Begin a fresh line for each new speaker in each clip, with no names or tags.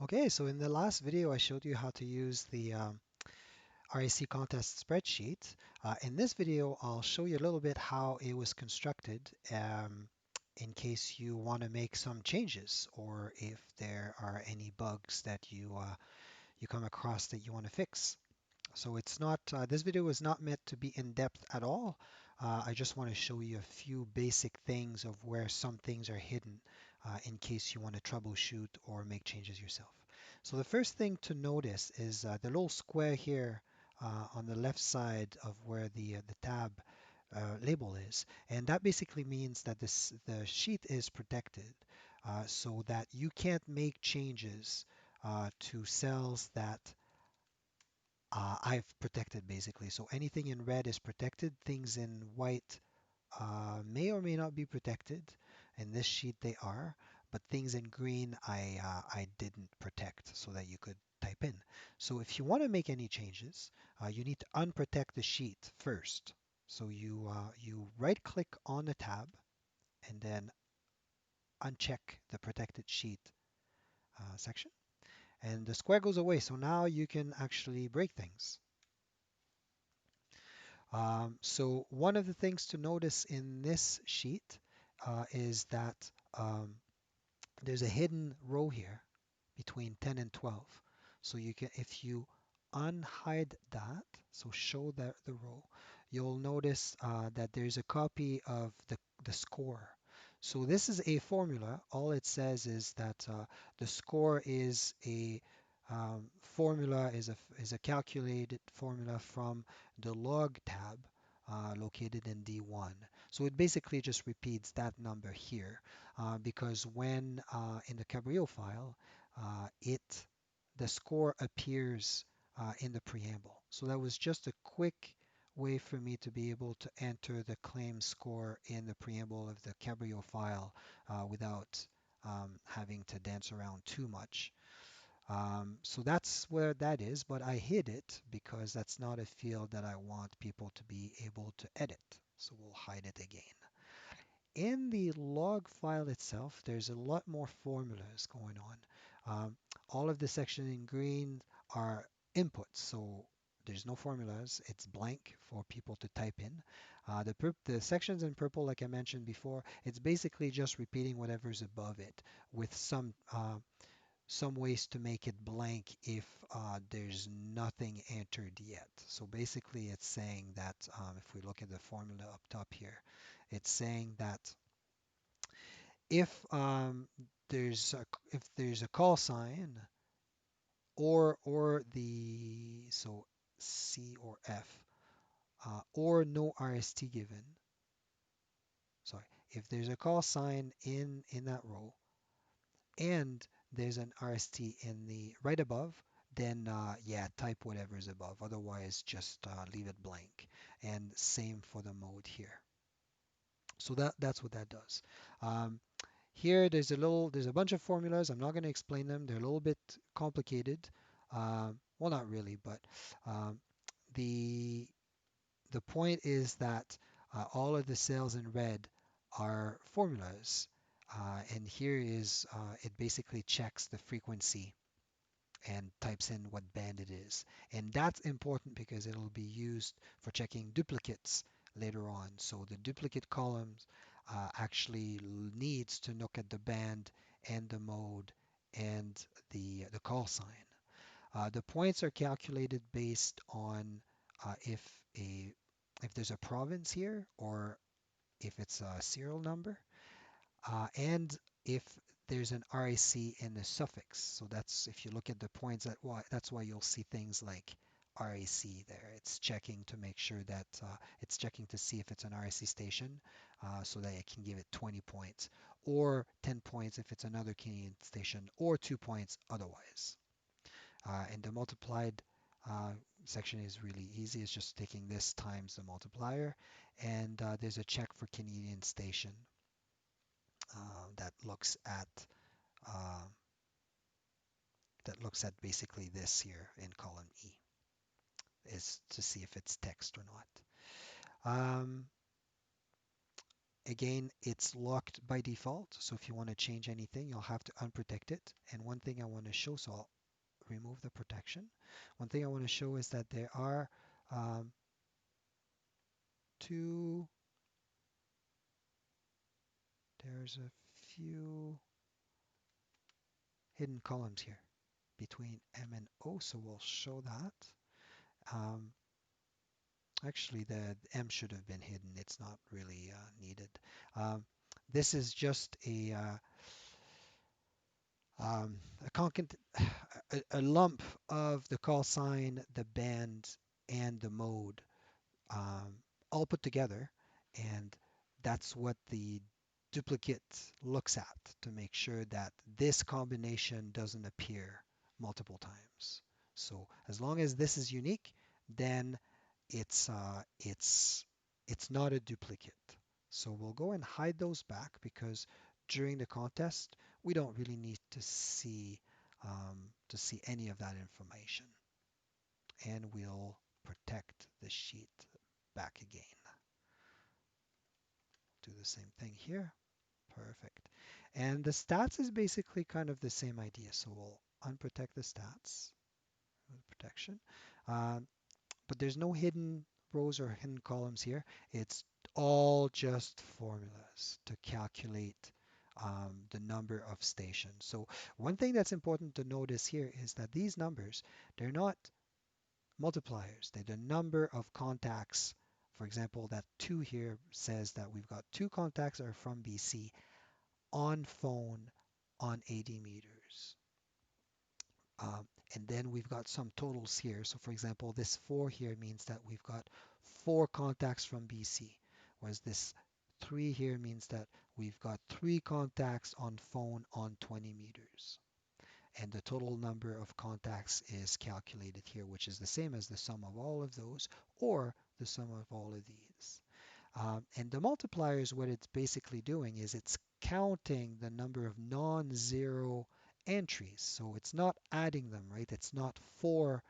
Okay, so in the last video, I showed you how to use the RAC contest spreadsheet. In this video, I'll show you a little bit how it was constructed in case you want to make some changes or if there are any bugs that you come across that you want to fix. So it's not, this video is not meant to be in depth at all. I just want to show you a few basic things of where some things are hidden in case you want to troubleshoot or make changes yourself. So the first thing to notice is the little square here on the left side of where the tab label is. And that basically means that the sheet is protected so that you can't make changes to cells that I've protected basically. So anything in red is protected. Things in white may or may not be protected. In this sheet they are, but things in green I didn't protect so that you could type in. So if you want to make any changes, you need to unprotect the sheet first. So you right click on the tab and then uncheck the protected sheet section, and the square goes away. So now you can actually break things. So one of the things to notice in this sheet is that um, there's a hidden row here between 10 and 12. So you can, if you unhide that, so show that the row, you'll notice that there's a copy of the score. So this is a formula. All it says is that the score is a formula is a calculated formula from the log tab located in D1. So it basically just repeats that number here because when in the Cabrillo file, it the score appears in the preamble. So that was just a quick way for me to be able to enter the claim score in the preamble of the Cabrillo file without having to dance around too much. So that's where that is, but I hid it because that's not a field that I want people to be able to edit. So we'll hide it again. In the log file itself, there's a lot more formulas going on. All of the sections in green are inputs, so there's no formulas. It's blank for people to type in. The sections in purple, like I mentioned before, it's basically just repeating whatever's above it with some ways to make it blank if there's nothing entered yet. So basically it's saying that if we look at the formula up top here, it's saying that if there's a call sign or the so C or F or no RST given, sorry, if there's a call sign in that row and there's an RST in the right above, then yeah, type whatever is above. Otherwise, just leave it blank. And same for the mode here. So that's what that does. Um, Here, there's a bunch of formulas. I'm not going to explain them. They're a little bit complicated. Well, not really, but um, the the point is that all of the cells in red are formulas, and here is it basically checks the frequency and types in what band it is. And that's important because it'll be used for checking duplicates later on. So the duplicate columns actually needs to look at the band and the mode and the call sign. The points are calculated based on if if there's a province here or if it's a serial number and if there's an RAC in the suffix. So that's if you look at the points, that's why you'll see things like RAC there. It's checking to make sure that it's checking to see if it's an RAC station so that it can give it 20 points or 10 points if it's another Canadian station or 2 points otherwise. And the multiplied section is really easy. It's just taking this times the multiplier. And there's a check for Canadian station that looks at uh, basically this here in column E is to see if it's text or not. Again, it's locked by default, so if you want to change anything, you'll have to unprotect it. And one thing I want to show, so I'll remove the protection. One thing I want to show is that there are um, two, there's a few hidden columns here between M and O, so we'll show that. Um, Actually, the M should have been hidden. It's not really needed. Um, this is just a concat a lump of the call sign, the band, and the mode um, all put together, and that's what the duplicate looks at to make sure that this combination doesn't appear multiple times. So as long as this is unique, then it's uh, it's it's not a duplicate. So we'll go and hide those back because during the contest we don't really need to see any of that information, and we'll protect the sheet back again. Do the same thing here. Perfect. And the stats is basically kind of the same idea. So we'll unprotect the stats with protection. Um, but there's no hidden rows or hidden columns here. It's all just formulas to calculate the number of stations. So one thing that's important to notice here is that these numbers, they're not multipliers. They're the number of contacts. For example, that 2 here says that we've got 2 contacts that are from BC on phone on 80 meters. Um, and then we've got some totals here. So for example, this 4 here means that we've got 4 contacts from BC, whereas this 3 here means that we've got 3 contacts on phone on 20 meters. And the total number of contacts is calculated here, which is the same as the sum of all of those or the sum of all of these. And the multipliers, what it's basically doing is it's counting the number of non-zero entries. So it's not adding them, right? It's not 4.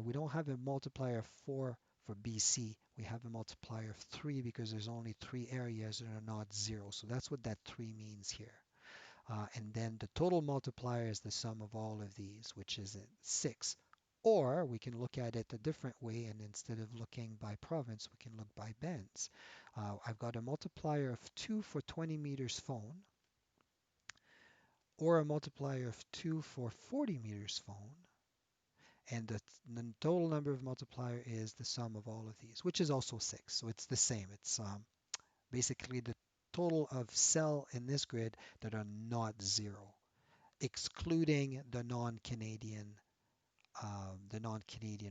We don't have a multiplier of 4 for BC. We have a multiplier of 3 because there's only 3 areas that are not 0. So that's what that 3 means here. And then the total multiplier is the sum of all of these, which is 6. Or we can look at it a different way, and instead of looking by province, we can look by bands. I've got a multiplier of 2 for 20 meters phone, or a multiplier of 2 for 40 meters phone, and the total number of multiplier is the sum of all of these, which is also 6. So it's the same. It's basically the total of cell in this grid that are not 0, excluding the non-Canadian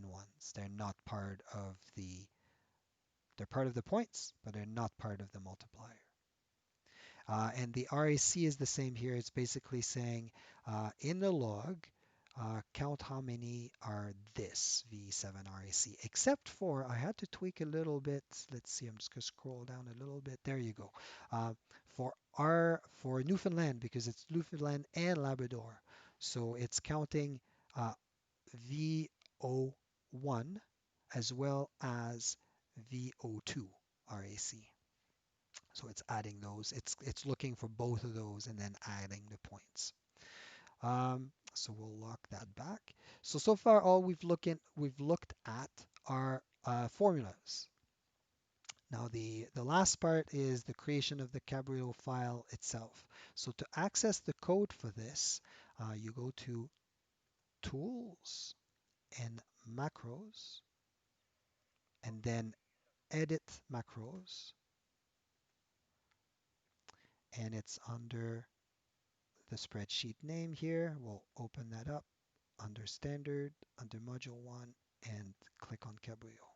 ones. They're part of the points, but they're not part of the multiplier. And the RAC is the same here. It's basically saying in the log, count how many are this V7 RAC, except for I had to tweak a little bit. Let's see, I'm just going to scroll down a little bit. There you go. For Newfoundland, because it's Newfoundland and Labrador. So it's counting VO1 as well as VO2 RAC. So it's adding those. It's looking for both of those and then adding the points. So we'll lock that back. So far all we've looked at are formulas. Now the last part is the creation of the Cabrio file itself. So to access the code for this, you go to Tools and Macros, and then Edit Macros, and it's under the spreadsheet name here. We'll open that up under Standard, under Module 1, and click on Cabrio.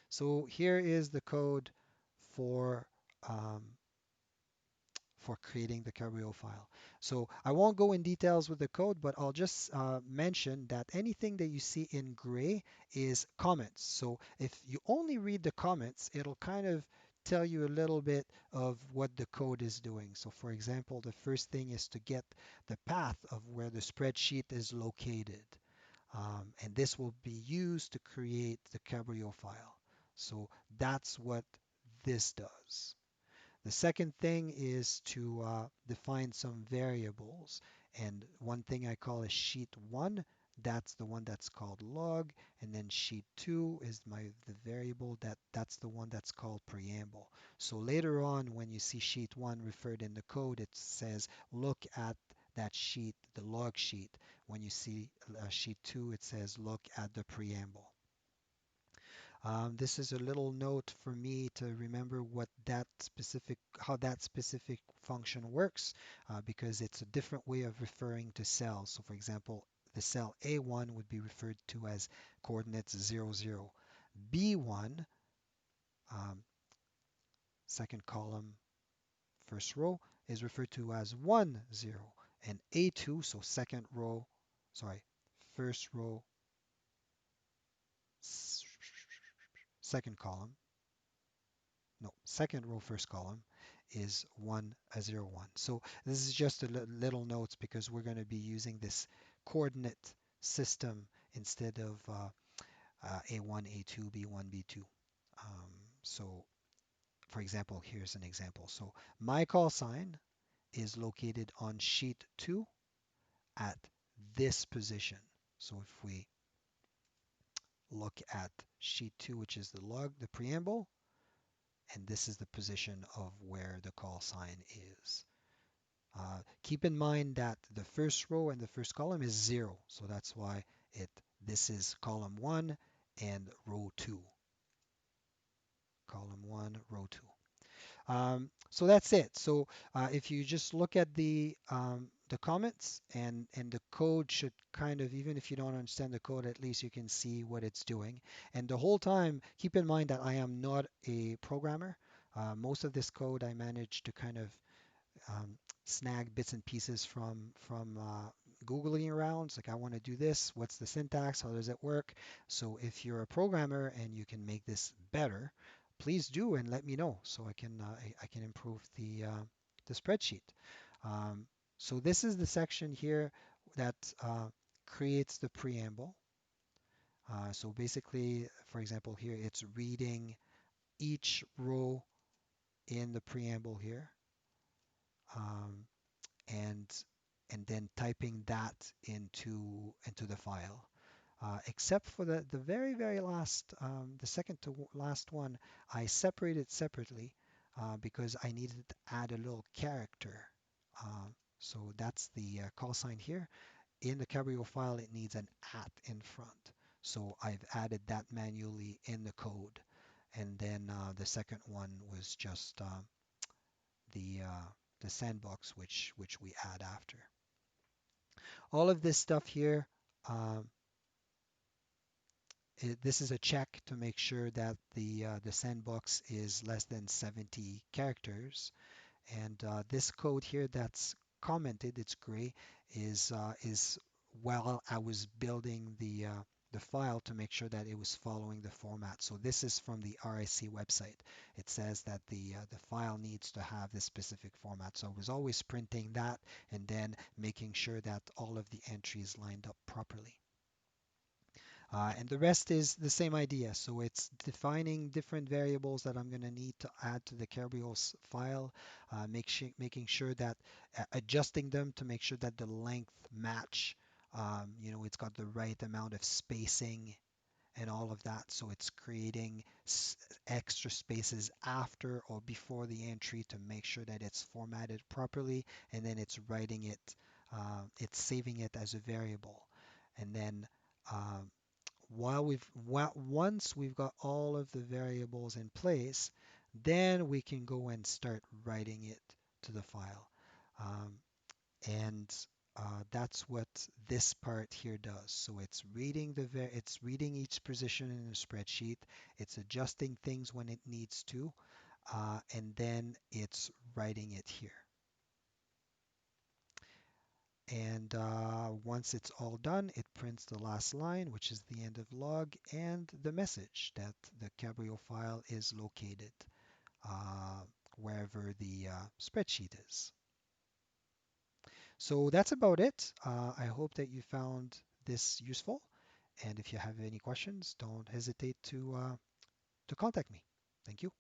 So here is the code for um, for creating the Cabrio file. So I won't go in details with the code, but I'll just mention that anything that you see in gray is comments. So if you only read the comments, it'll kind of tell you a little bit of what the code is doing. So for example, the first thing is to get the path of where the spreadsheet is located. And this will be used to create the Cabrio file. So that's what this does. The second thing is to define some variables. And one thing I call is sheet 1. That's the one that's called log. And then sheet 2 is the variable that's the one that's called preamble. So later on, when you see sheet 1 referred in the code, it says look at that sheet, the log sheet. When you see sheet 2, it says look at the preamble. This is a little note for me to remember how that specific function works, because it's a different way of referring to cells. So for example, the cell A1 would be referred to as coordinates 0, 0. B1, um, second column, first row, is referred to as 1, 0. And A2, so second row, sorry, first row, second column, no, second row, first column is 1, 0, 1. So this is just a little notes because we're going to be using this coordinate system instead of A1, A2, B1, B2. So for example, here's an example. So my call sign is located on sheet 2 at this position. So if we look at sheet 2, which is the log, the preamble, and this is the position of where the call sign is. Keep in mind that the first row and the first column is 0, so that's why this is column 1 and row 2. Column 1, row 2. So that's it. So if you just look at the comments and the code should kind of, even if you don't understand the code, at least you can see what it's doing. And the whole time, keep in mind that I am not a programmer. Most of this code I managed to kind of snag bits and pieces from Googling around. It's like, I want to do this. What's the syntax? How does it work? So if you're a programmer and you can make this better, please do and let me know so I can improve the spreadsheet. So this is the section here that creates the preamble. So basically, for example, here it's reading each row in the preamble here. Um, and and then typing that into the file. Except for the very last, the second to last one, I separated separately because I needed to add a little character. So that's the call sign here. In the Cabrio file, it needs an at in front. So I've added that manually in the code. And then the second one was just the uh, the sandbox, which we add after. All of this stuff here, um, this is a check to make sure that the sandbox is less than 70 characters. And this code here that's commented, it's gray, is while I was building the file to make sure that it was following the format. So this is from the RAC website. It says that the file needs to have this specific format. So I was always printing that and then making sure that all of the entries lined up properly. And the rest is the same idea. So it's defining different variables that I'm going to need to add to the Kerberos file, making sure that adjusting them to make sure that the length match. It's got the right amount of spacing and all of that. So it's creating extra spaces after or before the entry to make sure that it's formatted properly, and then it's writing it, it's saving it as a variable. And then um, once we've got all of the variables in place, then we can go and start writing it to the file. Um, and that's what this part here does. So it's reading it's reading each position in the spreadsheet, it's adjusting things when it needs to, and then it's writing it here. And once it's all done, it prints the last line, which is the end of log, and the message that the Cabrio file is located uh, wherever the spreadsheet is. So that's about it. I hope that you found this useful. And if you have any questions, don't hesitate to contact me. Thank you.